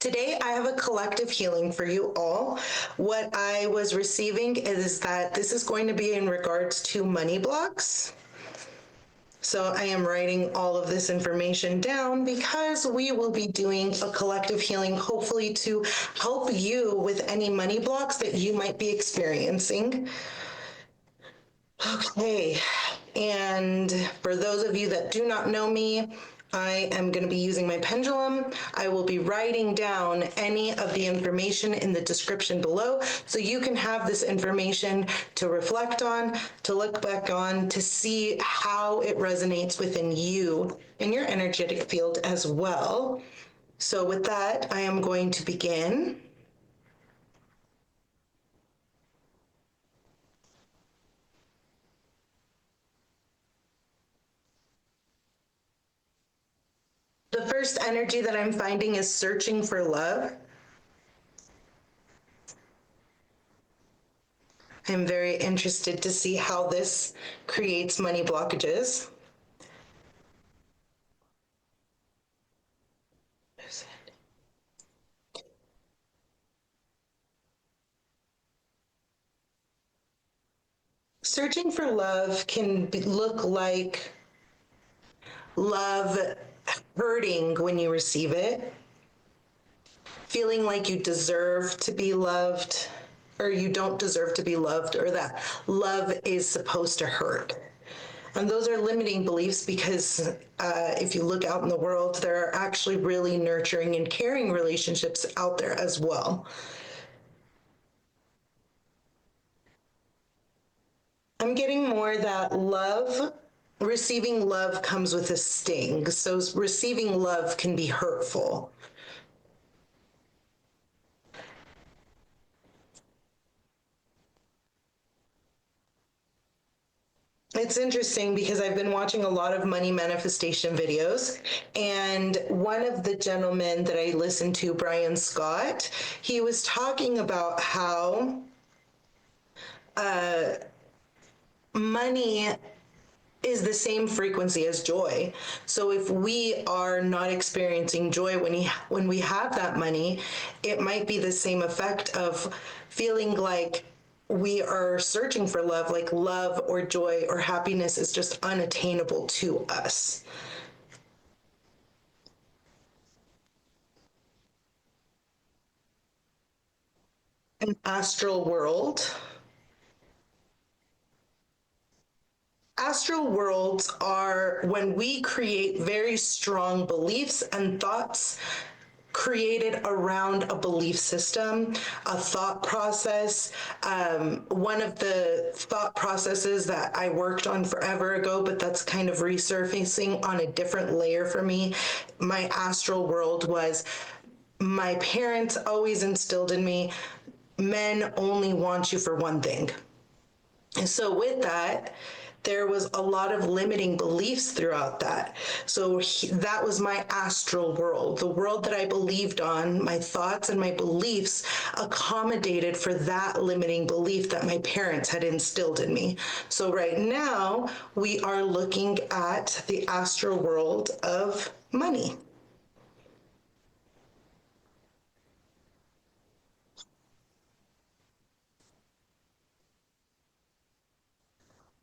Today, I have a collective healing for you all. What I was receiving is that this is going to be in regards to money blocks. So I am writing all of this information down because we will be doing a collective healing, hopefully to help you with any money blocks that you might be experiencing. Okay, and for those of you that do not know me, I am going to be using my pendulum. I will be writing down any of the information in the description below so you can have this information to reflect on, to look back on, to see how it resonates within you and your energetic field as well. So with that, I am going to begin. The first energy that I'm finding is searching for love. I'm very interested to see how this creates money blockages. Searching for love can look like love hurting when you receive it, feeling like you deserve to be loved, or you don't deserve to be loved, or that love is supposed to hurt. And those are limiting beliefs because if you look out in the world, there are actually really nurturing and caring relationships out there as well. I'm getting more that receiving love comes with a sting. So receiving love can be hurtful. It's interesting because I've been watching a lot of money manifestation videos, and one of the gentlemen that I listened to, Brian Scott, he was talking about how money is the same frequency as joy. So if we are not experiencing joy when we have that money, it might be the same effect of feeling like we are searching for love, like love or joy or happiness is just unattainable to us. An astral world. Astral worlds are when we create very strong beliefs and thoughts created around a belief system, a thought process. One of the thought processes that I worked on forever ago, but that's kind of resurfacing on a different layer for me. My astral world was my parents always instilled in me, men only want you for one thing. And so with that, there was a lot of limiting beliefs throughout that. So that was my astral world. The world that I believed on, my thoughts and my beliefs accommodated for that limiting belief that my parents had instilled in me. So right now, we are looking at the astral world of money.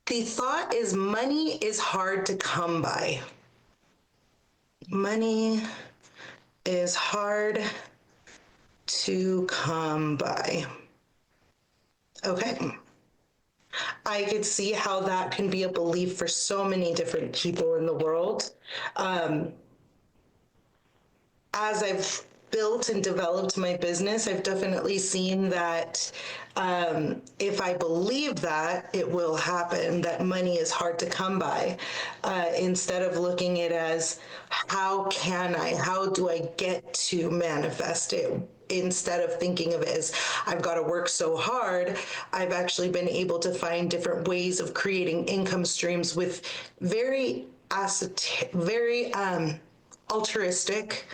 The thought is money is hard to come by. Money is hard to come by. Okay. I could see how that can be a belief for so many different people in the world. As I've built and developed my business, I've definitely seen that if I believe that, it will happen, that money is hard to come by. Instead of looking at it as, how do I get to manifest it? Instead of thinking of it as, I've got to work so hard, I've actually been able to find different ways of creating income streams with very altruistic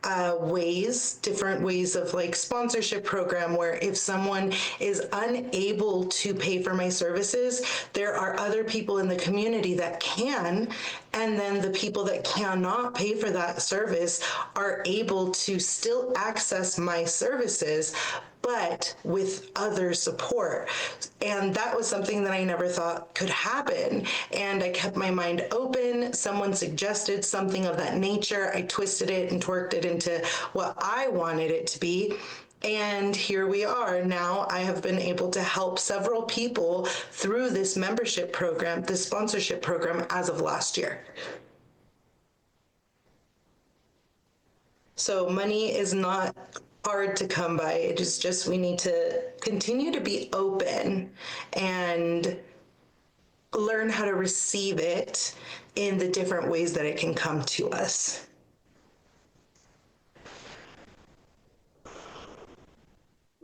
different ways of like sponsorship program, where if someone is unable to pay for my services, there are other people in the community that can, and then the people that cannot pay for that service are able to still access my services, but with other support. And that was something that I never thought could happen. And I kept my mind open. Someone suggested something of that nature. I twisted it and twerked it into what I wanted it to be. And here we are. Now I have been able to help several people through this membership program, this sponsorship program, as of last year. So money is not hard to come by. It is just, we need to continue to be open and learn how to receive it in the different ways that it can come to us.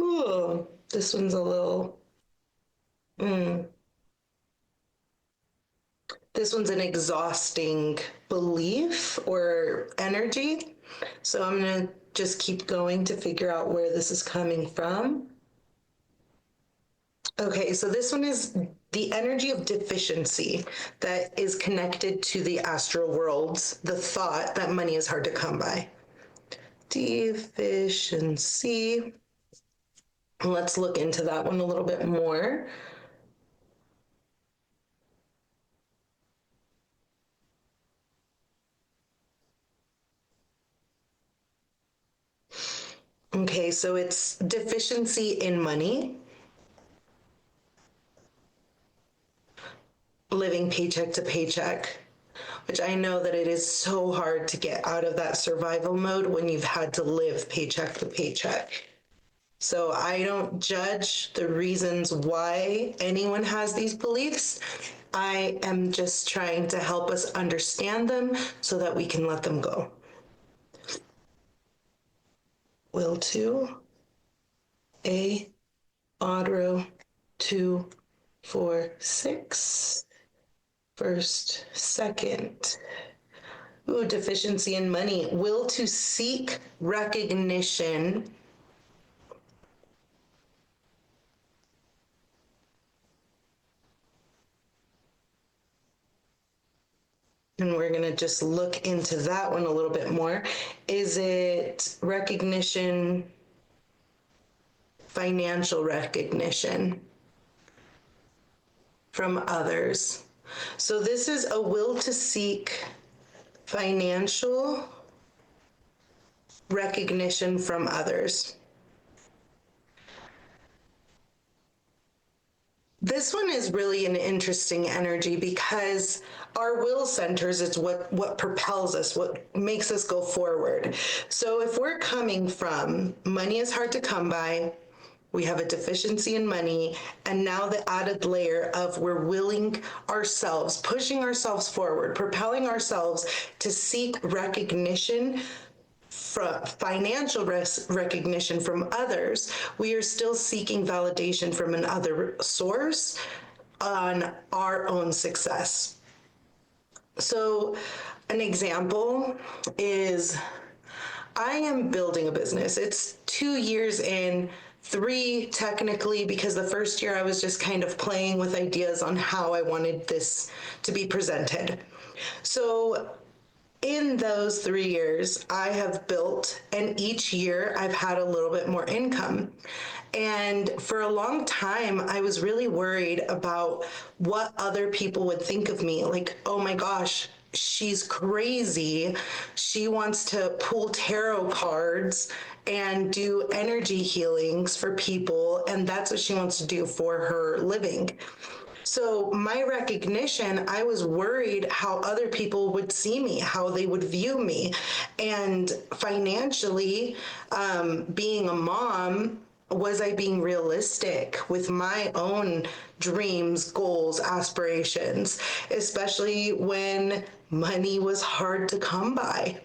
Ooh, this one's a little, this one's an exhausting belief or energy. So I'm gonna just keep going to figure out where this is coming from. Okay, so this one is the energy of deficiency that is connected to the astral worlds, the thought that money is hard to come by. Deficiency. Let's look into that one a little bit more. Okay, so it's deficiency in money, living paycheck to paycheck, which I know that it is so hard to get out of that survival mode when you've had to live paycheck to paycheck. So I don't judge the reasons why anyone has these beliefs. I am just trying to help us understand them so that we can let them go. Will to a odd row 2 4 6 first second. Ooh, deficiency in money. Will to seek recognition and we're going to just look into that one a little bit more. Is it recognition, financial recognition from others? So this is a will to seek financial recognition from others. This one is really an interesting energy because our will centers, it's what propels us, what makes us go forward. So if we're coming from money is hard to come by, we have a deficiency in money, and now the added layer of we're willing ourselves, pushing ourselves forward, propelling ourselves to seek recognition, from financial recognition from others, we are still seeking validation from another source on our own success. So an example is I am building a business. It's 2 years in, 3 technically, because the first year I was just kind of playing with ideas on how I wanted this to be presented. So in those 3 years, I have built, and each year I've had a little bit more income. And for a long time, I was really worried about what other people would think of me. Like, oh my gosh, she's crazy. She wants to pull tarot cards and do energy healings for people, and that's what she wants to do for her living. So my recognition, I was worried how other people would see me, how they would view me. And financially, being a mom, was I being realistic with my own dreams, goals, aspirations, especially when money was hard to come by?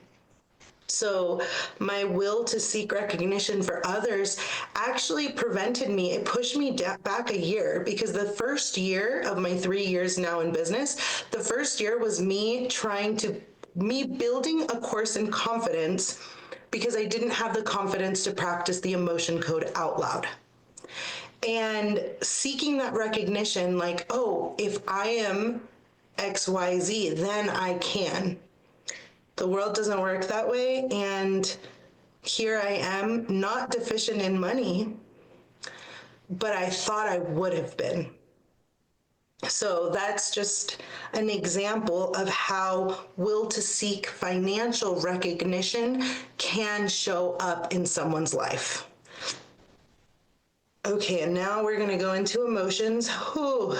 So my will to seek recognition for others actually prevented me. It pushed me back a year, because the first year of my 3 years now in business, the first year was me building a course in confidence because I didn't have the confidence to practice the emotion code out loud. And seeking that recognition, like, oh, if I am XYZ, then I can. The world doesn't work that way. And here I am, not deficient in money, but I thought I would have been. So that's just an example of how will to seek financial recognition can show up in someone's life. Okay, and now we're gonna go into emotions. Whew.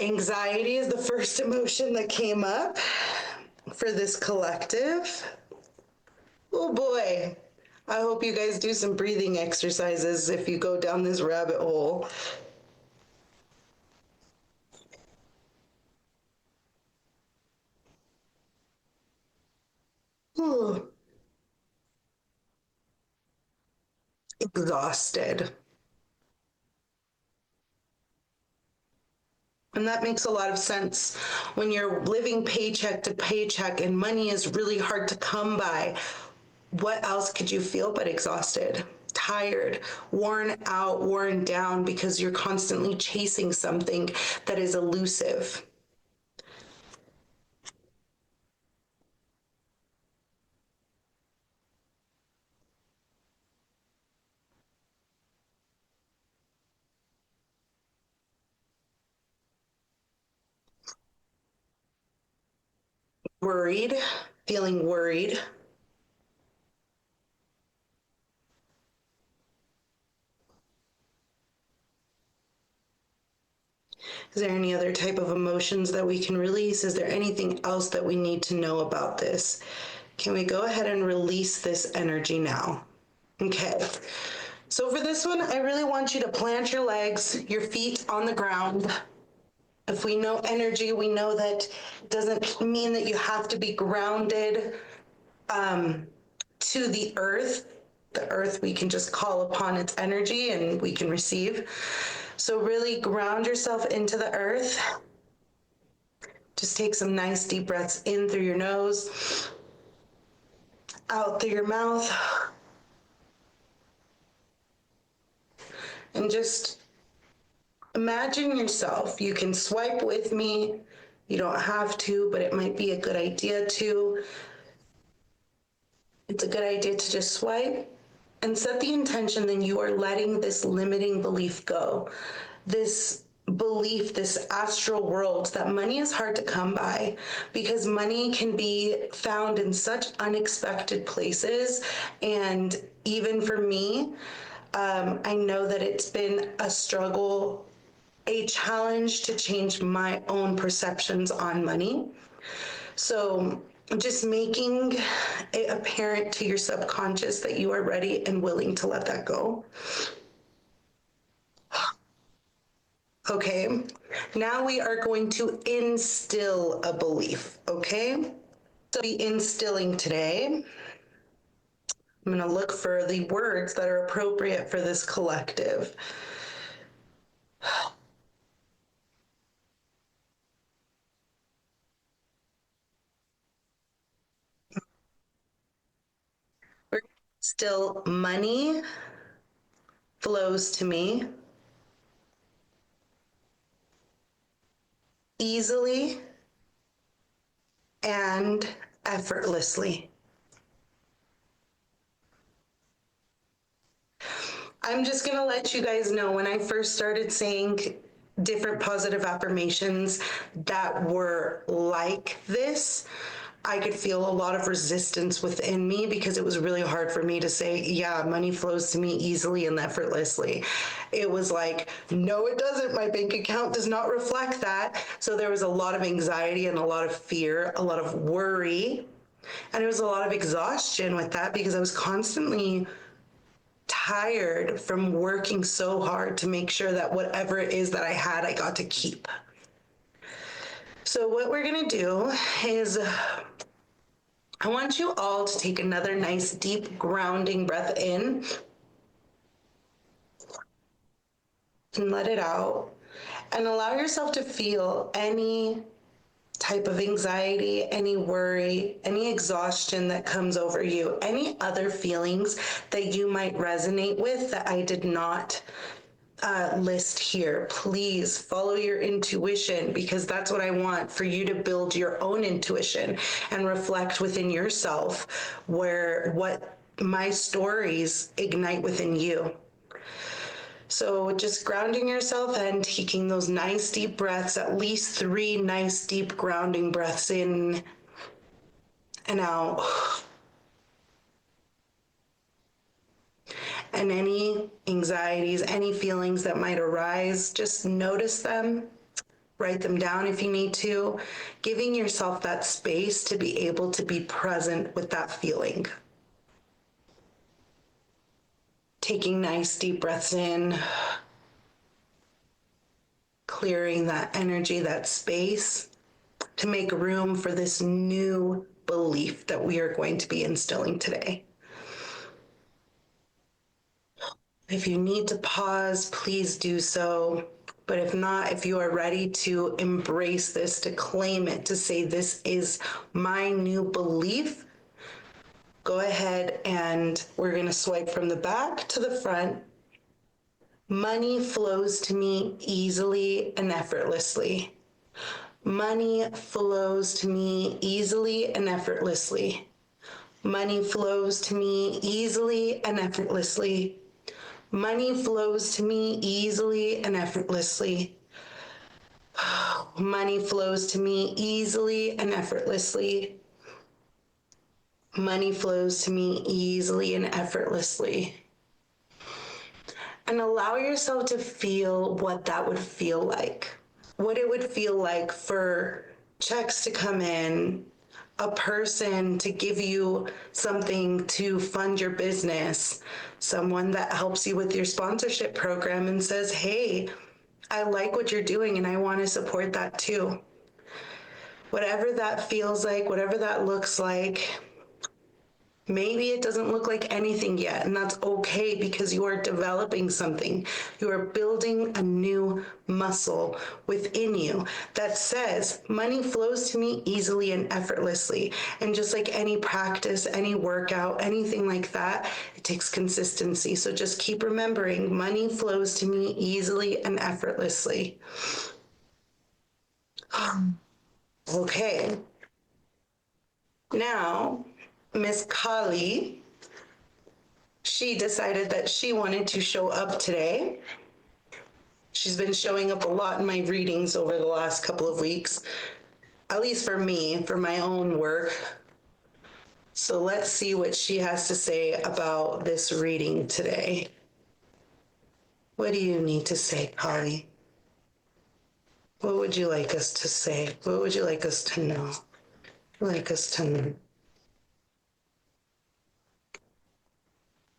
Anxiety is the first emotion that came up for this collective. Oh boy. I hope you guys do some breathing exercises if you go down this rabbit hole. Whew. Exhausted. And that makes a lot of sense when you're living paycheck to paycheck and money is really hard to come by. What else could you feel but exhausted, tired, worn out, worn down because you're constantly chasing something that is elusive? Worried, feeling worried. Is there any other type of emotions that we can release? Is there anything else that we need to know about this? Can we go ahead and release this energy now? Okay. So for this one, I really want you to plant your legs, your feet on the ground. If we know energy, we know that it doesn't mean that you have to be grounded to the earth. The earth, we can just call upon its energy and we can receive. So really ground yourself into the earth. Just take some nice deep breaths in through your nose, out through your mouth, and just imagine yourself. You can swipe with me. You don't have to, but it might be a good idea to. It's a good idea to just swipe and set the intention that you are letting this limiting belief go. This belief, this astral world, that money is hard to come by because money can be found in such unexpected places. And even for me, I know that it's been a struggle, a challenge to change my own perceptions on money. So just making it apparent to your subconscious that you are ready and willing to let that go. Okay, now we are going to instill a belief, okay? So be instilling today. I'm gonna look for the words that are appropriate for this collective. Still, money flows to me easily and effortlessly. I'm just gonna let you guys know, when I first started saying different positive affirmations that were like this, I could feel a lot of resistance within me because it was really hard for me to say, yeah, money flows to me easily and effortlessly. It was like, no, it doesn't. My bank account does not reflect that. So there was a lot of anxiety and a lot of fear, a lot of worry. And there was a lot of exhaustion with that because I was constantly tired from working so hard to make sure that whatever it is that I had, I got to keep. So what we're gonna do is I want you all to take another nice deep grounding breath in and let it out, and allow yourself to feel any type of anxiety, any worry, any exhaustion that comes over you, any other feelings that you might resonate with that I did not list here, please follow your intuition, because that's what I want for you to build your own intuition and reflect within yourself what my stories ignite within you. So just grounding yourself and taking those nice deep breaths, at least 3 nice deep grounding breaths in and out. And any anxieties, any feelings that might arise, just notice them, write them down if you need to, giving yourself that space to be able to be present with that feeling. Taking nice deep breaths in, clearing that energy, that space, to make room for this new belief that we are going to be instilling today. If you need to pause, please do so. But if not, if you are ready to embrace this, to claim it, to say, this is my new belief, go ahead and we're going to swipe from the back to the front. Money flows to me easily and effortlessly. Money flows to me easily and effortlessly. Money flows to me easily and effortlessly. Money flows to me easily and effortlessly. Money flows to me easily and effortlessly. Money flows to me easily and effortlessly. And allow yourself to feel what that would feel like. What it would feel like for checks to come in, a person to give you something to fund your business, someone that helps you with your sponsorship program and says, hey, I like what you're doing and I want to support that too. Whatever that feels like, whatever that looks like, maybe it doesn't look like anything yet, and that's okay, because you are developing something. You are building a new muscle within you that says money flows to me easily and effortlessly. And just like any practice, any workout, anything like that, it takes consistency. So just keep remembering, money flows to me easily and effortlessly. Okay. Now, Miss Kali, she decided that she wanted to show up today. She's been showing up a lot in my readings over the last couple of weeks, at least for me, for my own work. So let's see what she has to say about this reading today. What do you need to say, Kali? What would you like us to say? What would you like us to know? Like us to know?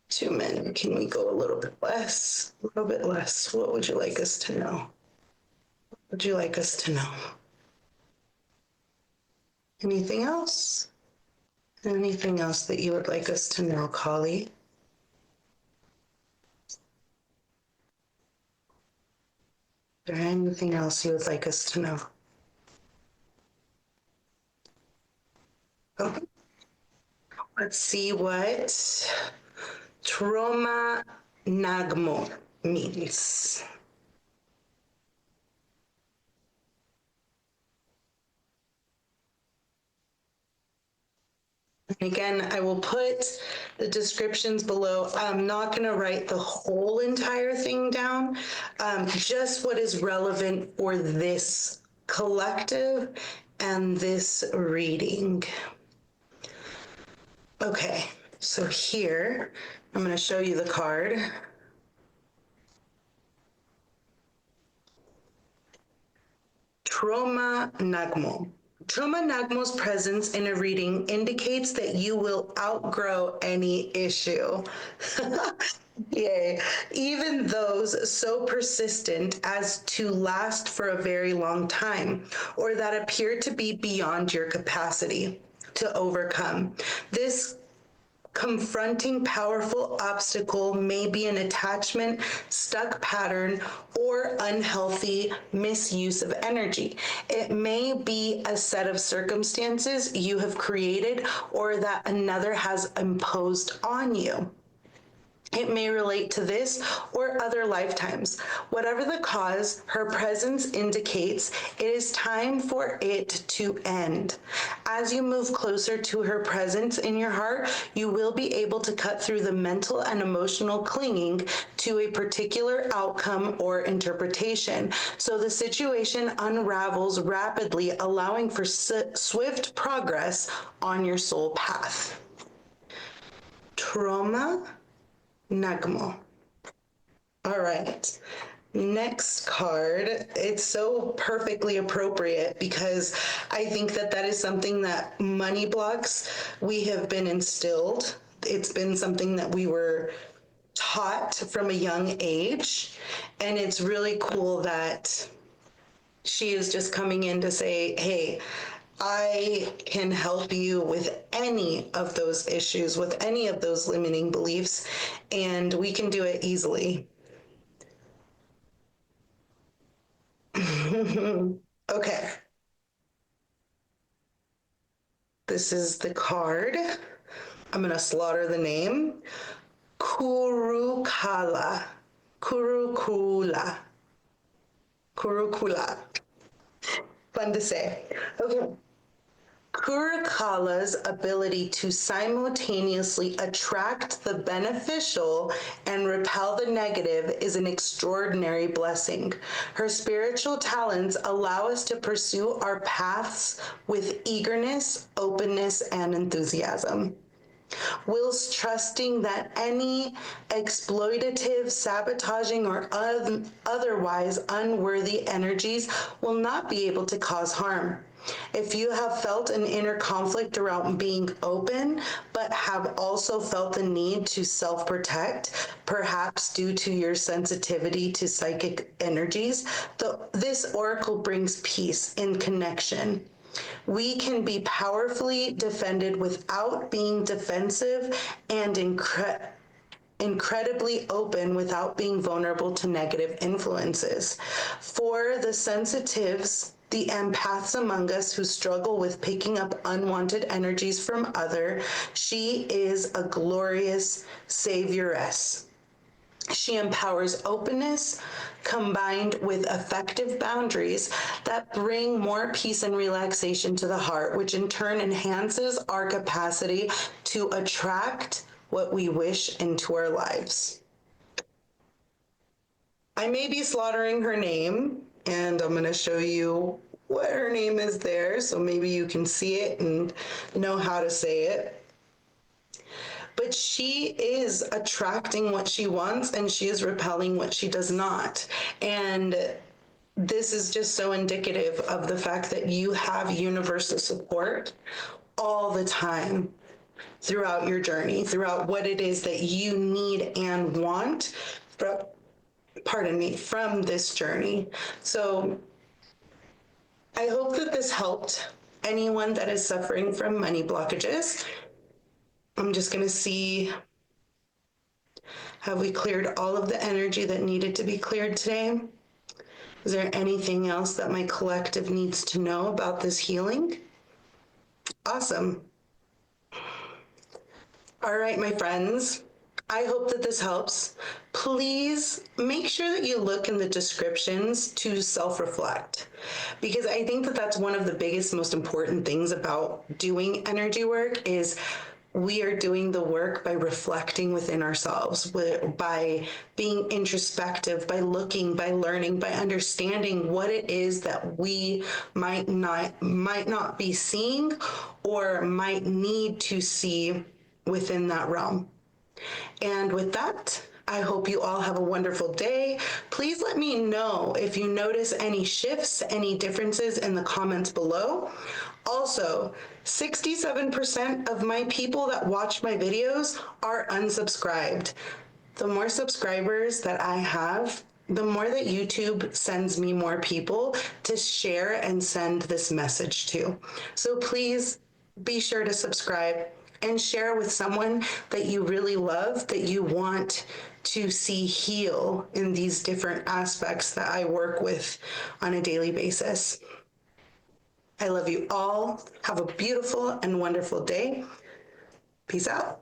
2 men. Can we go a little bit less? A little bit less. What would you like us to know? What would you like us to know? Anything else? Anything else that you would like us to know, Kali? Is there anything else you would like us to know? Okay. Let's see what Troma Nagmo means. Again, I will put the descriptions below. I'm not going to write the whole entire thing down, just what is relevant for this collective and this reading. Okay, so here, I'm going to show you the card. Troma Nagmo. Troma Nagmo's presence in a reading indicates that you will outgrow any issue. Yay. Even those so persistent as to last for a very long time, or that appear to be beyond your capacity to overcome. This confronting powerful obstacle may be an attachment, stuck pattern, or unhealthy misuse of energy. It may be a set of circumstances you have created or that another has imposed on you. It may relate to this or other lifetimes. Whatever the cause, her presence indicates it is time for it to end. As you move closer to her presence in your heart, you will be able to cut through the mental and emotional clinging to a particular outcome or interpretation. So the situation unravels rapidly, allowing for swift progress on your soul path. Troma Nagmo. All right. Next card. It's so perfectly appropriate because I think that that is something that money blocks, we have been instilled. It's been something that we were taught from a young age. And it's really cool that she is just coming in to say, hey, I can help you with any of those issues, with any of those limiting beliefs, and we can do it easily. Okay. This is the card. I'm going to slaughter the name. Kurukala. Kurukula. Kurukula. Fun to say. Okay. Kurukala's ability to simultaneously attract the beneficial and repel the negative is an extraordinary blessing. Her spiritual talents allow us to pursue our paths with eagerness, openness, and enthusiasm, whilst trusting that any exploitative, sabotaging, or otherwise unworthy energies will not be able to cause harm. If you have felt an inner conflict around being open, but have also felt the need to self-protect, perhaps due to your sensitivity to psychic energies, this oracle brings peace in connection. We can be powerfully defended without being defensive and incredibly open without being vulnerable to negative influences. For the sensitives, the empaths among us who struggle with picking up unwanted energies from others, she is a glorious savioress. She empowers openness combined with effective boundaries that bring more peace and relaxation to the heart, which in turn enhances our capacity to attract what we wish into our lives. I may be slaughtering her name, and I'm going to show you what her name is there, so maybe you can see it and know how to say it. But she is attracting what she wants and she is repelling what she does not. And this is just so indicative of the fact that you have universal support all the time throughout your journey, throughout what it is that you need and want, from this journey. So I hope that this helped anyone that is suffering from money blockages. I'm just going to see, have we cleared all of the energy that needed to be cleared today? Is there anything else that my collective needs to know about this healing? Awesome. All right, my friends, I hope that this helps. Please make sure that you look in the descriptions to self-reflect, because I think that that's one of the biggest, most important things about doing energy work is we are doing the work by reflecting within ourselves, by being introspective, by looking, by learning, by understanding what it is that we might not be seeing or might need to see within that realm. And with that, I hope you all have a wonderful day. Please let me know if you notice any shifts, any differences in the comments below. Also, 67% of my people that watch my videos are unsubscribed. The more subscribers that I have, the more that YouTube sends me more people to share and send this message to. So please be sure to subscribe. and share with someone that you really love, that you want to see heal in these different aspects that I work with on a daily basis. I love you all. Have a beautiful and wonderful day. Peace out.